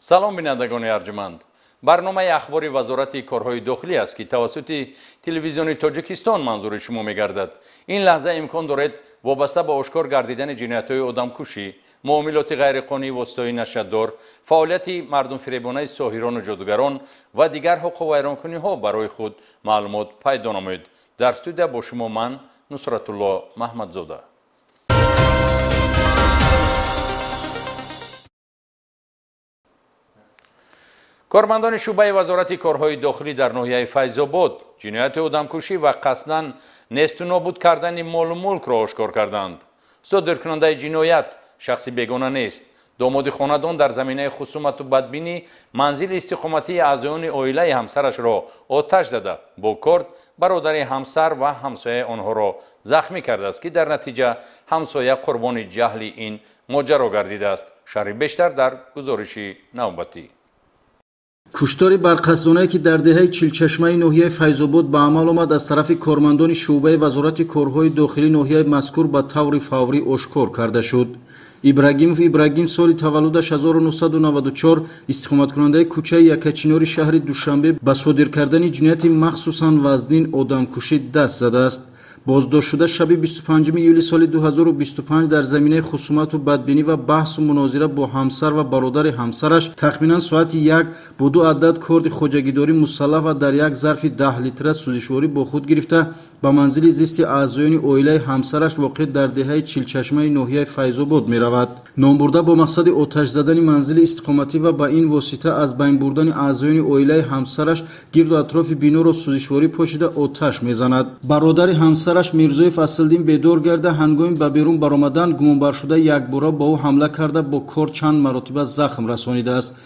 سلام بینندگان ارجمند. برنامه اخباری وزارت کارهای داخلی است که توسط تلویزیون تاجیکستان منظور شما می‌گردد. این لحظه امکان دارد وابسته به آشکار گردیدن جنایت‌های آدمکشی، معاملات غیرقانونی واسطه‌ای نشدار، فعالیت مردم فریبانه ساحران و جادوگران و دیگر حقوق و ویرانکنی‌ها برای خود معلومات پیدا نمود. در استودیو با شما من نصرت الله محمدزاده. کارمندان شعبه وزارت کارهای داخلی در ناحیه فیض‌آباد جنایت آدمکشی و قصداً نیست و نابود کردن مال و ملک را آشکار کردند. صادرکننده جنایت شخصی بیگانه نیست. داماد خاندان در زمینه خصومت و بدبینی منزل استقامتی اعضایان عائله همسرش را آتش زده با کارد برادر همسر و همسایه آنها را زخمی کرده است که در نتیجه همسایه قربان جهل این ماجرا گردیده است. شرح بیشتر در گزارش نوبتی. کشتار برقصدانه که در دهه چلچشمه ناحیه فیض‌آباد به عمل آمد از طرف کارمندان شعبه وزارت کارهای داخلی ناحیه مذکور به طور فوری آشکار کرده شد. ابراگیم سال تولدش 1994 استقامت کننده کوچه یکچینار شهر دوشنبه به صادر کردن جنایت مخصوصاً وزنین آدمکشی دست زده است. بازداشت شده شب 25 ایولی سال 2025 در زمینه خصومت و بدبینی و بحث و مناظره با همسر و برادر همسرش تقریباً ساعت 1 با 2 عدد کارد خوجگیداری مسلح و در یک ظرف 10 لیتر سوزشواری با خود گرفته به منزل زیست اعضایان عائله همسرش واقع در دهه چلچشمه ناحیه فیض‌آباد می رود. نامبرده با مقصد آتش زدن منزل استقامتی و با این واسطه از بین بردن اعضایان عائله همسرش گرد و اطراف بنا را سوزشواری پاشیده آتش میزند. برادر همسر میرزای فصلدین بیدار گرده هنگام به بیرون برآمدن گمانبر شده یک بار با او حمله کرده با کار چند مرتبه زخم رسانیده است.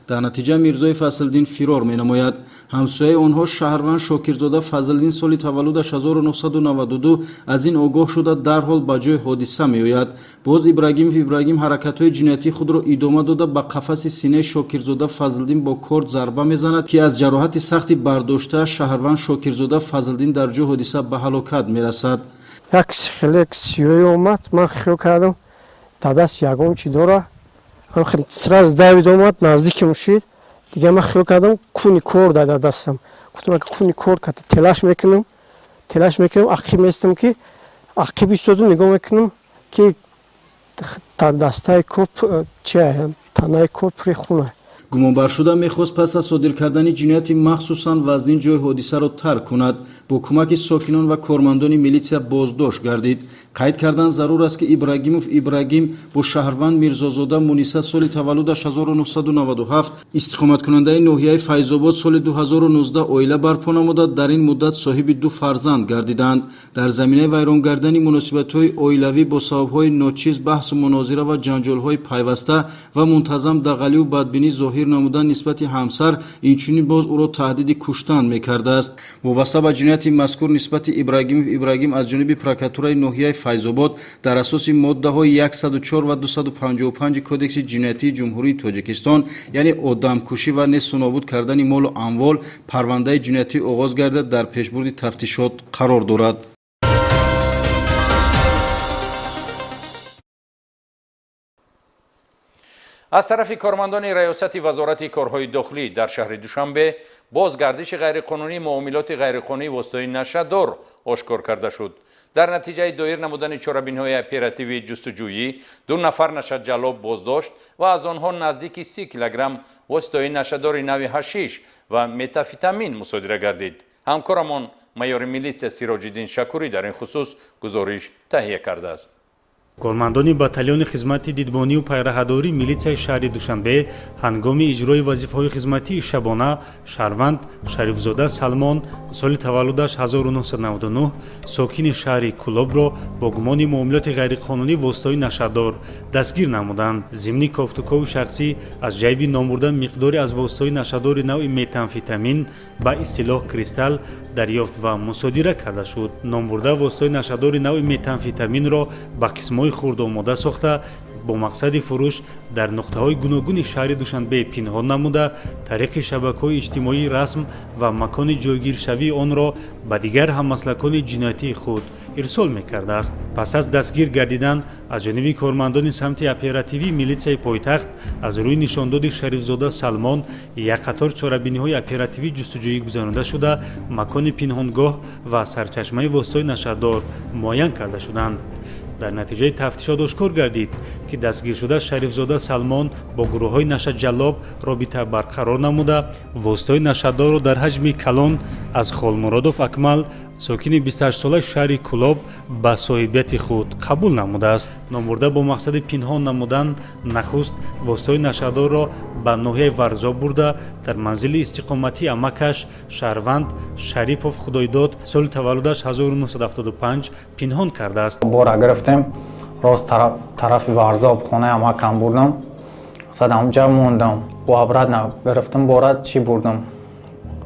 در نتیجه میرزای فصلدین فرار می نماید. همسایه آنها شهروند شاکرزاده فضلدین سال تولدش 1992 از این آگاه شده در حال به جای حادثه می آید. باز ابراگیم حرکت های جنایتی خود را ادامه داده به قفس سینه شاکرزاده فضلدین با کارد ضربه می زند که از جراحت سختی برداشته شهروند شاکرزاده فضلدین در جای حادثه به هلاکت می رسد. یک خیلی سیوی اومد من خیال کردم داداش یگام چی داره هم خیلی سراز دوید اومد نزدیکم شد دیگه من خیال کردم کونی کور داده دستم گفتم اگه کونی کور کرده تلاش میکنم عقیب میستم که عقیب ایستادم نگاه میکنم که دستای کوپ چه تنای کوپ خونه. گمانبر شده میخواست پس از صادر کردن جنایت مخصوصاً وزنین جای حادثه را ترک کند. با کمک ساکنان و کارمندان میلیسیا بازداشت گردید. قید کردن ضرور است که ابراگیم با شهروند میرزازاده مونیسه سال تولدش 1997 استقامت کننده ناحیه فیض‌آباد سال 2019 عائله برپا نموده در این مدت صاحب 2 فرزند گردیدند. در زمینه ویران کردن مناسبت‌های عائلوی با سبب‌های ناچیز بحث و مناظره و جنجال‌های پیوسته و منتظم دغلی و بدبینی ظاهر نمودن نسبت همسر اینچنین باز او را تهدید کشتن می‌کرده است. وابسته به جنایت مذکور نسبت ابراگیم از جانب پروکاتورای ناحیه فیض‌آباد در اساس ماده‌های 104 و 255 کدکس جنایتی جمهوری تاجیکستان یعنی آدمکشی و نیست و نابود کردن مال و اموال پرونده جنایتی آغاز گردد در پیشبرد تفتیشات قرار دارد. از طرف کارمندان ریاست وزارت کارهای داخلی در شهر دوشنبه بازگردش غیرقانونی معاملات غیرقانونی واسطه‌ای نشدار آشکار کرده شد. در نتیجه دایر نمودن چاره‌بین‌های اپراتیو جستجویی 2 نفر نشد جلاب بازداشت و از آنها نزدیک 30 کیلوگرم واسطه‌ای نشدار نوع حشیش و متافیتامین مصادره گردید. همکارمان معیار میلیسیا سیراج‌الدین شکوری در این خصوص گزارش تهیه کرده است. کارمندان باتالون خدمت دیدبانی و پیراهداری میلیسیای شهر دوشنبه هنگام اجرای وظیفه‌های خدمتی شبانه شهروند شریفزاده سلمان سال تولدش 1999 ساکن شهر کلوب را با گمان معاملات غیرقانونی واسطه‌ای نشدار دستگیر نمودند. ضمن گفتگو شخصی از جیب نامبرده مقداری از واسطه‌ای نشدار نوع متامفیتامین با اصطلاح کریستال дарёфт ва мусодира карда шуд. Номбурда воситаҳои нашадори нави метамфетаминро ба қисмҳои хурдомода сохта бо мақсади фурӯш дар нуқтаҳои гуногуни шаҳри Душанбе пинҳон намуда, тариқи шабакаҳои иҷтимоии расм ва макони ҷойгиршавии онро ба дигар ҳаммаслакони ҷиноятии худ ирсол мекардааст. Пас аз дастгир гардидан аз ҷониби кормандони самти оперативии милитсияи пойтахт аз рӯи нишондоди Шарифзода Салмон як қатор чорабиниҳои оперативӣ ҷустуҷӯӣ гузаронида шуда, макони пинҳонгоҳ ва сарчашмаи воситаҳои нашадор муайян карда шуданд. дар натиҷаи тафтишот ошкор гардид ки дастгиршуда Шарифзода Салмон бо гурӯҳҳои нашаҷаллоб робита барқарор намуда, воситаҳои нашадорро дар ҳаҷми калон аз Холмуродов Акмал, сокини 28-солаи шаҳри Кӯлоб ба соҳибияти худ қабул намудааст. Номбурда бо мақсади пинҳон намудан нахуст воситаҳои нашадорро ба ноҳияи Варзоб бурда, дар манзили истиқоматии амакаш Шаҳрванд Шарипов Худойдод соли таваллудаш 1975 пинҳон кардааст. Бора гирифтем, рост тарафи Варзоб хонаи амакам бурдам, сад ҳамҷа мондам, бо обрат гирифтем, бора чӣ бурдам,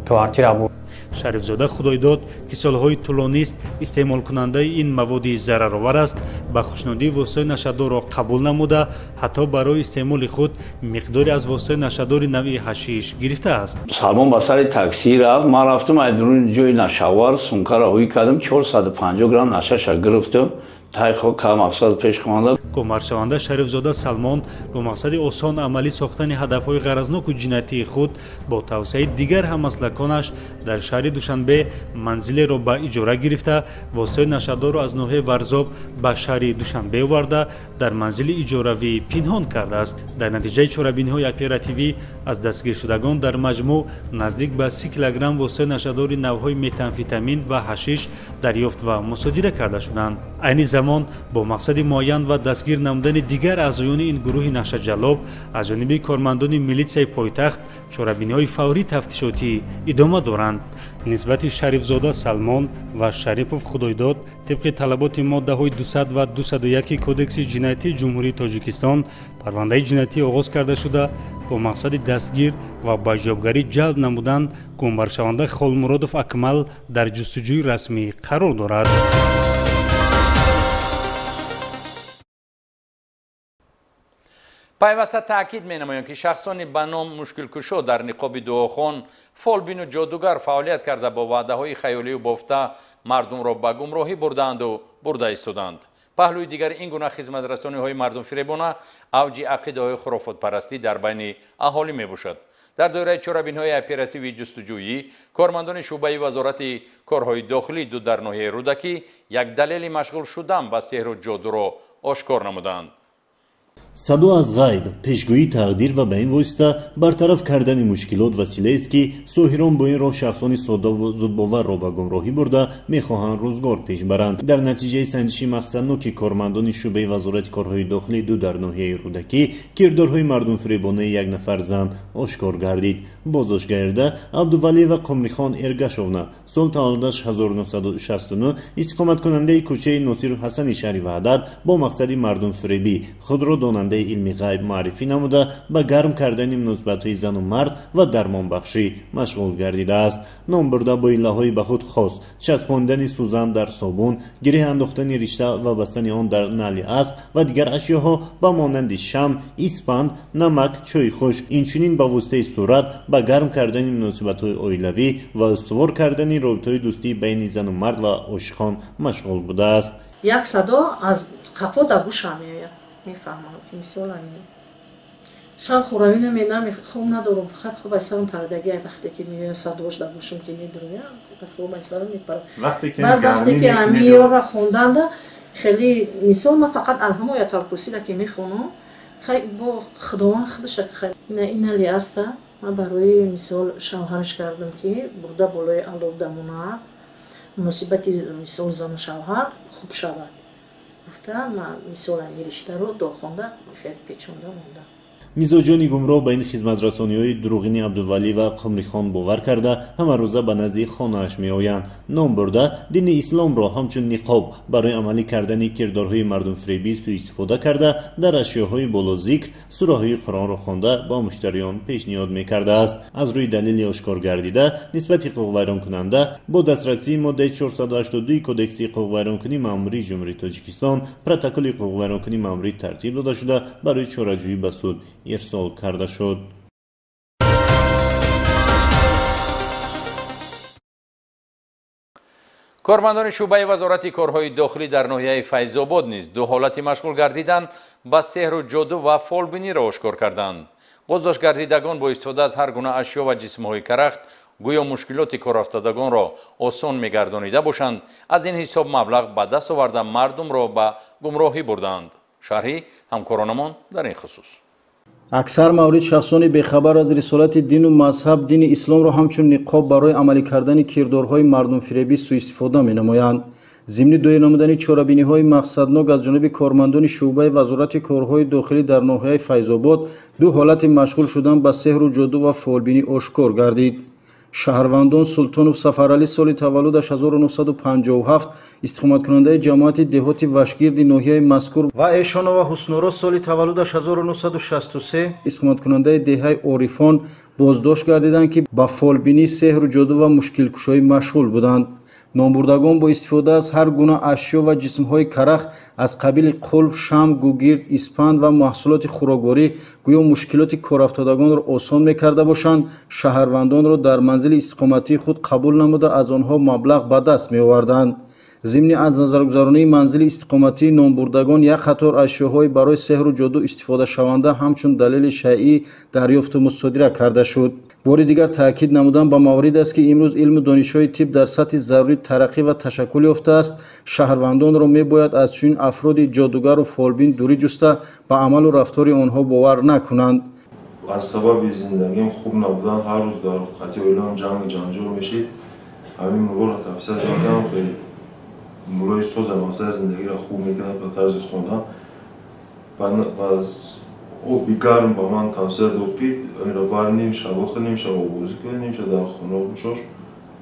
квартира бурдам. Шарифзода Худойдод ки солҳои тӯлонист истеъмолкунандаи ин маводи зараровар аст, ба хушнудии воситаҳои нашадорро қабул намуда, ҳатто барои истеъмоли худ миқдоре аз воситаҳои нашадори нави ҳашиш гирифтааст. Салмон ба сари таксӣ рафт, ман рафтам айдуни ҷои нашавар сумкара ҳӯй кардам, 450 грамм нашаша гирифтам. мақсад пеш хонда. Гумаршаванда Шарифзода Салмон бо мақсади осон амалӣ сохтани ҳадафҳои ғаразноку ҷиноятии худ бо тавсеаи дигар ҳаммаслаконаш дар шаҳри Душанбе манзилеро ба иҷора гирифта, воситаҳои нашадорро аз ноҳияи Варзоб ба шаҳри Душанбе оварда, дар манзили иҷоравӣ пинҳон кардааст. Дар натиҷаи чорабиниҳои оперативӣ аз дастгиршудагон дар маҷмӯъ наздик ба 30 килограмм воситаҳои нашадори навъҳои метамфетамин ва ҳашиш дарёфт ва мусодира карда шуданд. Айни замон бо мақсади муайян ва дастгир намудани дигар аъзоёни ин гурӯҳи нашаҷаллоб аз ҷониби кормандони милитсияи пойтахт чорабиниҳои фаврии тафтишотӣ идома доранд. Нисбати Шарифзода Салмон ва Шарипов Худойдод тибқи талаботи моддаҳои 200 ва 201 кодекси ҷиноятии Ҷумҳурии Тоҷикистон парвандаи ҷиноятӣ оғоз карда шуда, бо мақсади дастгир ва ба ҷавобгарӣ ҷалб намудан гумбаршаванда Холмуродов Акмал дар ҷустуҷӯи расмӣ қарор дорад. пайваста таъкид менамоям ки шахсони ба ном мушкилкушо дар ниқоби дуохон фолбину ҷодугар фаъолият карда бо ваъдаҳои хаёливу бофта мардумро ба гумроҳӣ бурданду бурда истоданд. паҳлӯи дигари ин гуна хизматрасониҳои мардумфиребона авҷи ақидаҳои хурофотпарастӣ дар байни аҳолӣ мебошад. дар доираи чорабинҳои оперативии ҷустуҷӯӣ кормандони шӯъбаи вазорати корҳои дохилӣ ду дар ноҳияи Рӯдакӣ як далели машғул шудан ба сеҳру ҷодуро ошкор намуданд. садо аз ғайб, пешгӯии тақдир ва ба ин восита бартараф кардани мушкилот василаест ки соҳирон бо ин роҳ шахсони содаву зудбоварро ба гумроҳӣ бурда мехоҳанд рӯзгор пеш баранд. дар натиҷаи санҷиши мақсадноки кормандони шӯъбаи вазорати корҳои дохилӣ ду дар ноҳияи Рӯдакӣ кирдорҳои мардумфиребонаи як нафар зан ошкор гардид. боздошт гардида Абдувалиева Қомрихон Эргашовна сол таваллудаш 1969 истиқоматкунандаи кӯчаи Носиру Ҳасани шаҳри Ваҳдат бо мақсади мардумфиребӣ худро донандаи илми ғайб маърифӣ намуда ба гарм кардани муносибатҳои зану мард ва дармонбахшӣ машғул гардидааст. ном бурда бо иллаҳои ба худ хос часпондани сӯзан дар собун, гирeh андохтани ришта ва бастани он дар нали асп ва дигар ашёҳо ба монанди шам, испанд, намак, чойи хушк, инчунин ба воситаи сурат ба гарм кардани муносибатҳои оилавӣ ва устувор кардани робитаҳои дӯстӣ байни зану мард ва ошиқон машғул будааст. як садо аз қафо да гӯшам меояд, мефаҳмам ки мисолани шаб хӯравӣ намедам, хоб надорам, фақат хоб ай сарам парадагия вақте ки меояд садош да гӯшам ки медроям, хоб ай сарам мепарад. баъд вақте ки миёрра хонданда хеле мисол ман фақат алҳамо аятал курсида ки мехонам, хеле бо худованд худша хеле инали аста. ман барои мисол шавҳараш кардам ки бурда болои алов дамонад, муносибати мисол зану шавҳар хуб шавад. гуфта ман мисола нириштаро дохонда хеле печонда мондам. мизоҷони гумроҳ ба ин хизматрасониҳои дурӯғини абдувалӣ ва қумрихон бовар карда ҳамарӯза ба назди хонааш меоянд. ном бурда дини исломро ҳамчун ниқоб барои амалӣ кардани кирдорҳои мардумфиребӣ суистифода карда дар ашёҳои болозикр сураҳои қуръонро хонда ба муштариён пешниҳод мекардааст. аз рӯи далели ошкор гардида нисбати ҳуқуқвайронкунанда бо дастрасии моддаи 482 кодекси ҳуқуқвайронкунии маъмурии ҷумҳурии тоҷикистон протоколи ҳуқуқвайронкунии маъмурӣ тартиб дода шуда барои чораҷӯӣ ба суд ирсол карда шуд. кормандони шӯъбаи вазорати корҳои дохилӣ дар ноҳияи файзобод низ ду ҳолати машғул гардидан ба сеҳру ҷоду ва фолбиниро ошкор карданд. боздоштгардидагон бо истифода аз ҳар гуна ашё ва ҷисмҳои карахт гӯё мушкилоти корафтадагонро осон мегардонида бошанд, аз ин ҳисоб маблағ ба даст оварда мардумро ба гумроҳӣ бурданд. шарҳи ҳамкоронамон дар ин хусус. аксар маврид шахсони бехабар аз рисолати дину мазҳаб дини исломро ҳамчун ниқоб барои амалӣ кардани кирдорҳои мардумфиребӣ суистифода менамоянд. зимни доир намудани чорабиниҳои мақсаднок аз ҷониби кормандони шӯъбаи вазорати корҳои дохилӣ дар ноҳияи файзобод ду ҳолати машғул шудан ба сеҳру ҷоду ва фолбинӣ ошкор гардид. шаҳрвандон султонов сафаралӣ соли таваллудаш 1957 истиқоматкунандаи ҷамоати деҳоти вашгирди ноҳияи мазкур ва эшонова ҳуснуро соли таваллудаш 1963 истиқоматкунандаи деҳаи орифон боздошт гардиданд ки ба фолбинӣ сеҳру ҷоду ва мушкилкушоӣ машғул буданд. номбурдагон бо истифода аз ҳар гуна ашё ва ҷисмҳои карах аз қабили қулф шам гугирд испанд ва маҳсулоти хӯрокворӣ гӯё мушкилоти корафтодагонро осон мекарда бошанд шаҳрвандонро дар манзили истиқоматии худ қабул намуда аз онҳо маблағ ба даст меоварданд. зимни аз назаргузаронии манзили истиқоматии номбурдагон як қатор ашёҳои барои сеҳру ҷоду истифодашаванда ҳамчун далели шайъӣ дарёфту мусодира карда шуд. бори дигар таъкид намудан ба маврид аст ки имрӯз илму донишҳои тиб дар сатҳи зарурӣ тараққӣ ва ташаккул ёфтааст. шаҳрвандонро мебояд аз чунин афроди ҷодугару фолбин дурӣ ҷуста ба амалу рафтори онҳо бовар накунанд. аз сабаби зиндагим хуб набудан ҳар рӯз дар хати оилаам ҷангу ҷанҷол мешид. ҳамин мулоро тавсия додам ки мулои соза мақсади зиндагиро хуб мекунад ба тарзи хондан. баъз оби гарм ба ман тавсия дод ки онро бар нимша вохта нимша овозӣ кунед нимша дар хона бушош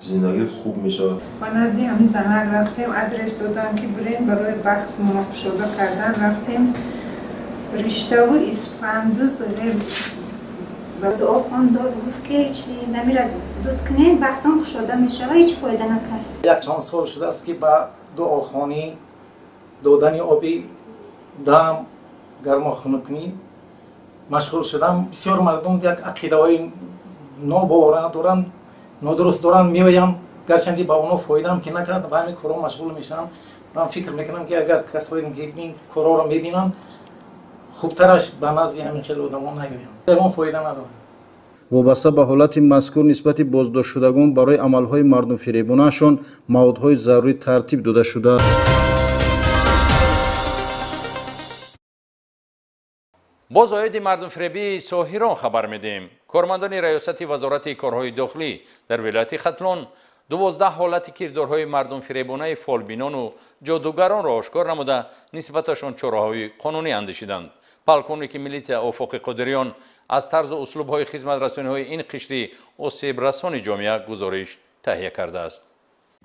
зиндагӣ хуб мешавад. ба назди ҳамин занак рафтем, адрес додам ки бурен барои бахт муноқишода кардан рафтем. риштаву испанди зағир дуо хон дод гуфт ки замира дуд кунед бахтон кушода мешава, ҳеҷ фоида накард. якчанд сол шудааст ки ба дуохонӣ додани оби дам гармохунукунӣ машғул шудам. бисёр мардум як ақидаҳои нобоварона доранд, нодуруст доранд, меоянд гарчанди ба онҳо фоидаам ки накард ба ҳамин корҳо машғул мешаванд. ман фикр мекунам ки агар касое ки ин корҳоро мебинанд хубтараш ба назди ҳамин хеле одамон наёянд. ягон фоида надорад. вобаста ба ҳолати мазкур нисбати боздоштшудагон барои амалҳои мардумфиребонаашон маводҳои зарурӣ тартиб дода шудааст. боз оиди мардумфиребии соҳирон хабар медиҳем. кормандони раёсати вазорати корҳои дохилӣ дар вилояти хатлон 12 ҳолати кирдорҳои мардумфиребонаи фолбинону ҷодугаронро ошкор намуда нисбаташон чораҳои қонунӣ андешиданд. полковники милитсия офоқи қодириён аз тарзу услубҳои хизматрасониҳои ин қишри осебрасони ҷомеа гузориш таҳия кардааст.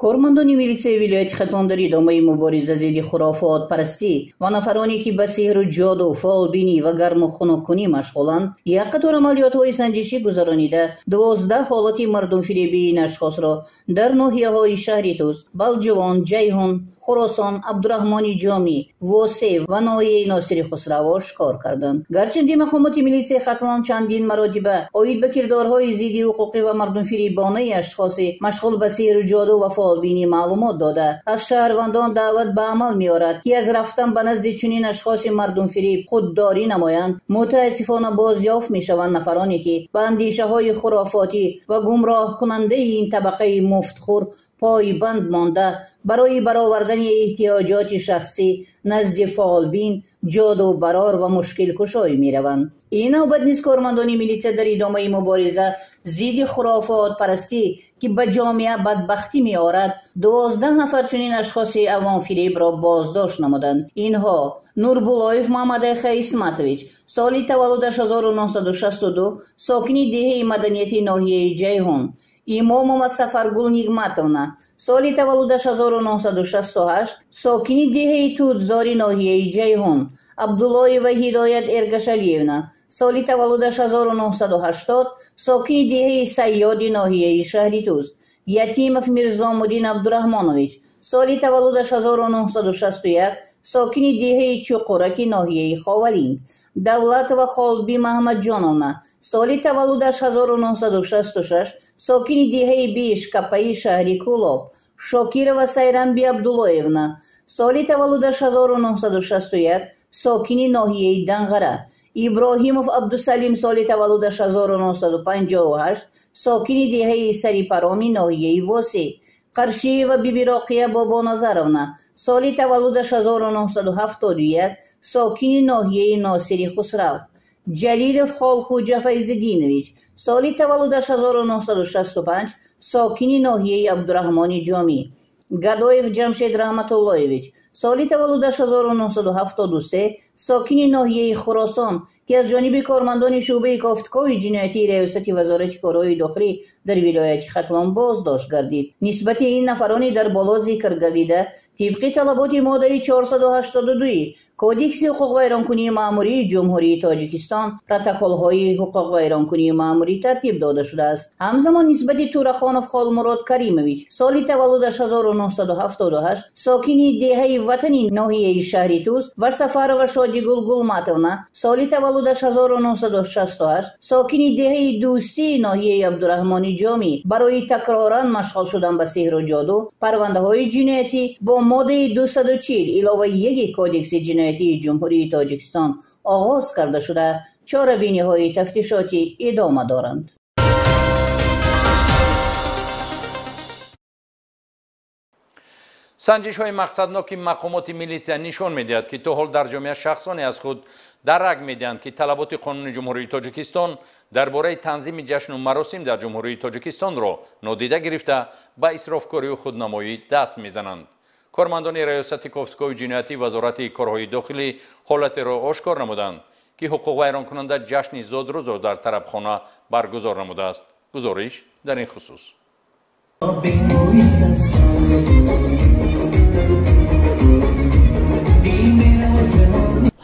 кормандони милитсияи вилояти хатлон дар идомаи мубориза зидди хурофот парастӣ ва нафароне ки ба сеҳру ҷоду фолбинӣ ва гарму хунуккунӣ машғуланд як қатор амалиётҳои санҷишӣ гузаронида 12 ҳолати мардумфиребии ин ашхосро дар ноҳияҳои шаҳри Туз, Балҷувон, Ҷайҳун, Хуросон, Абдураҳмони Ҷомӣ, Восе ва ноҳияи Носири Хусраво ошкор карданд. гарчанди мақомоти милитсияи Хатлон чандин маротиба оид ба кирдорҳои зидди ҳуқуқӣ ва мардумфиребонаи ашхоси машғул ба сеҳру ҷоду ва фолбинӣ маълумот дода аз шаҳрвандон даъват ба амал меорад ки аз рафтан ба назди чунин ашхоси мардумфиреб худдорӣ намоянд. мутаассифона бозёфт мешаванд нафароне ки ба андешаҳои хурофотӣ ва гумроҳкунандаи ин табақаи муфтхӯр пойбанд монда барои баровардани эҳтиёҷоти шахсӣ назди фолбин, ҷодубарор ва мушкилкушоӣ мераванд. ин навбат низ кормандони милитсия дар идомаи мубориза зидди хурофот парастӣ ки ба ҷомеа бадбахтӣ меорад مبارد 12 نفر چنین اشخاص عوام فریب را بازداشت نمودند. اینها نوربулоев Мамадаеха Исматович соли таваллудаш 1962 сокини деҳаи маданияти ноҳияи Ҷайҳун, Имомова Сафаргул Нигматовна соли таваллудаш 1968 сокини деҳаи Тӯдзори ноҳияи Ҷайҳун, Абдуллоева Ҳидоят Эргашалиевна соли таваллудаш 1980 сокини деҳаи Сайёди ноҳияи шаҳри Туз, Ятимов Мирзомуддин Абдураҳмонович соли таваллудаш 1961 сокини деҳаи Чуқураки ноҳияи Ховалинг, Давлатова Холби Маҳмадҷоновна соли таваллудаш 1966 сокини деҳаи Бишкапаи шаҳри Кӯлоб, Шокирова Сайранби Абдуллоевна соли таваллудаш 1961 сокини ноҳияи Данғара, Иброҳимов Абдусалим соли таваллудаш 1958 сокини деҳаи Сарипароми ноҳияи Восӣ, Қаршиева Биби Роқия Бобоназаровна соли таваллудаш 1971 сокини ноҳияи Носири Хусрав, Ҷалилов Холхуҷа Файзиддинович соли таваллудаш 1965 сокини ноҳияи Абдураҳмони Ҷомӣ, Гадоев Ҷамшед Раҳматуллоевич соли таваллудаш 1973 сокини ноҳияи Хуросон ки аз ҷониби кормандони шӯъбаи кофткови ҷиноятии раёсати вазорати корҳои дохилӣ дар вилояти Хатлон боздошт гардид. Нисбати ин нафарони дар боло зикр гардида тибқи талаботи моддаи 482 Кодекси ҳуқуқвайронкунии маъмурии Ҷумҳурии Тоҷикистон протоколҳои ҳуқуқвайронкунии маъмурӣ тартиб дода шудааст. Ҳамзамон нисбати Турахонов Холмурод Каримович соли таваллудаш 1978 сокини деҳаи ватани ноҳияи шаҳри Туз ва Сафарова Шодигул Гулматовна соли таваллудаш 1968 сокини деҳаи Дӯстии ноҳияи Абдураҳмони Ҷомӣ барои такроран машғул шудан ба сеҳру ҷоду парвандаҳои ҷиноятӣ бо моддаи 240 илова 1 Кодекси ҷиноятии Ҷумҳурии Тоҷикистон оғоз карда шуда чорабиниҳои тафтишотӣ идома доранд. санҷишҳои мақсадноки мақомоти милитсия нишон медиҳад ки то ҳол дар ҷомеа шахсоне аз худ дарак медиҳанд ки талаботи қонуни ҷумҳурии Тоҷикистон дар бораи танзими ҷашну маросим дар ҷумҳурии Тоҷикистонро нодида гирифта ба исрофкорию худнамоӣ даст мезананд. кормандони раёсати кофткови ҷиноятии вазорати корҳои дохилӣ ҳолатеро ошкор намуданд ки ҳуқуқвайронкунанда ҷашни зодрӯзро дар тарабхона баргузор намудааст. гузориш дар ин хусус.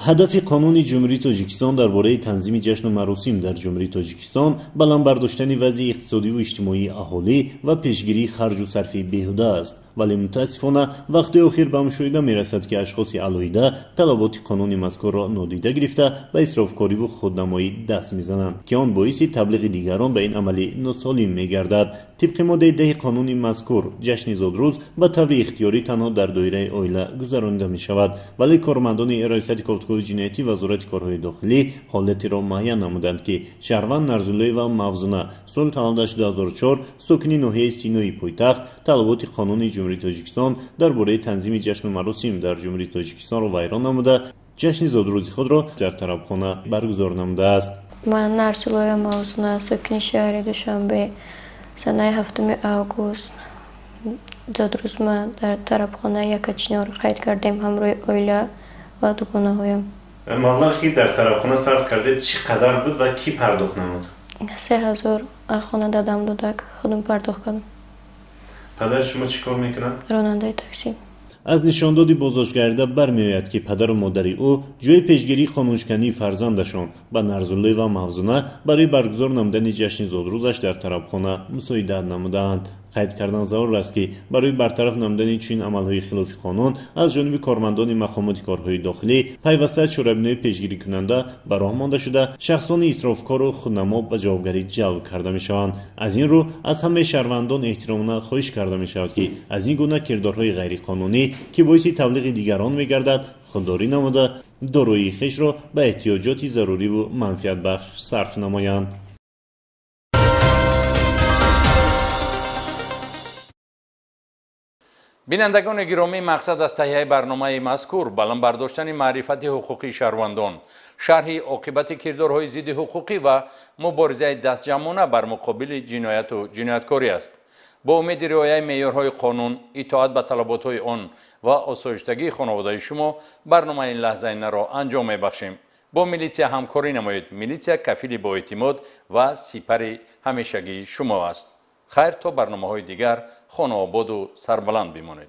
ҳадафи қонуни ҷумҳурии Тоҷикистон дар бораи танзими ҷашну маросим дар ҷумҳурии Тоҷикистон баландбардоштани вазъи иқтисодиву иҷтимоии аҳолӣ ва пешгирии харҷу сарфи беҳуда аст, вале мутаассифона вақти охир ба мушоҳида мерасад ки ашхоси алоҳида талаботи қонуни мазкурро нодида гирифта ба исрофкориву худнамоӣ даст мезананд ки он боиси таблиғи дигарон ба ин амалӣ носолим мегардад. тибқи моддаи 10 қонуни мазкур ҷашни зодрӯз ба таври ихтиёрӣ танҳо дар доираи оила гузаронида мешавад, вале кормандони раёсати кофткови ҷиноятии вазорати корҳои дохилӣ ҳолатеро муайян намуданд ки шаҳрванд Нарзуллоева Мавзуна соли таваллудаш 2004 сокини ноҳияи Синои пойтахт талаботи қонуни ҷумҳурии Тоҷикистон дар бораи танзими ҷашну маросим дар ҷумҳурии Тоҷикистонро вайрон намуда ҷашни зодрӯзи худро дар тарабхона баргузор намудааст. ман Нарзуллоева Мавзуна сокини шаҳри Душанбе санаи 7 август зодрӯзма дар тарабхонаи Якачинор қайд кардем ҳамроҳи оила ва дугонаҳоям. маблағи ки дар тарабхона сарф кардед чӣ қадар буд ва кӣ пардохт намуд? 3000 аз хона дадам додак худам пардохт кардам. падари шумо чӣ кор мекунад? ронандаи такси. аз нишондоди бозоштгарида бармеояд ки падару модари ӯ ҷои пешгирии қонуншикании фарзандашон ба Нарзуллоева Мавзуна барои баргузор намудани ҷашни зодрӯзаш дар тарабхона мусоидат намудаанд. қайд кардан зарур аст ки барои бартараф намудани чунин амалҳои хилофи қонун аз ҷониби кормандони мақомоти корҳои дохилӣ пайваста чорабинои пешгирикунанда ба роҳ монда шуда шахсони исрофкору худнамо ба ҷавобгарӣ ҷалб карда мешаванд. аз ин рӯ аз ҳамаи шаҳрвандон эҳтиромона хоҳиш карда мешавад ки аз ин гуна кирдорҳои ғайриқонунӣ ки боиси таблиғи дигарон мегардад худдорӣ намуда дороии хешро ба эҳтиёҷоти заруриву манфиатбахш сарф намоянд. бинандагони гиромӣ, мақсад аз таҳияи барномаи мазкур баланд бардоштани маърифати ҳуқуқи шаҳрвандон, шарҳи оқибати кирдорҳои зидди ҳуқуқӣ ва муборизаи дастҷамона бар муқобили ҷинояту ҷинояткорӣ аст. با امید رعایت معیارهای قانون، اطاعت به طلبات‌های آن و آسایشتگی خانواده شما برنامه این لحظه این را انجام می‌بخشیم. با میلیسیا همکاری نمایید. میلیسیا کفیل با اعتماد و سپر همیشگی شما است. خیر تا برنامه‌های دیگر خانه آباد و سربلند بمانید.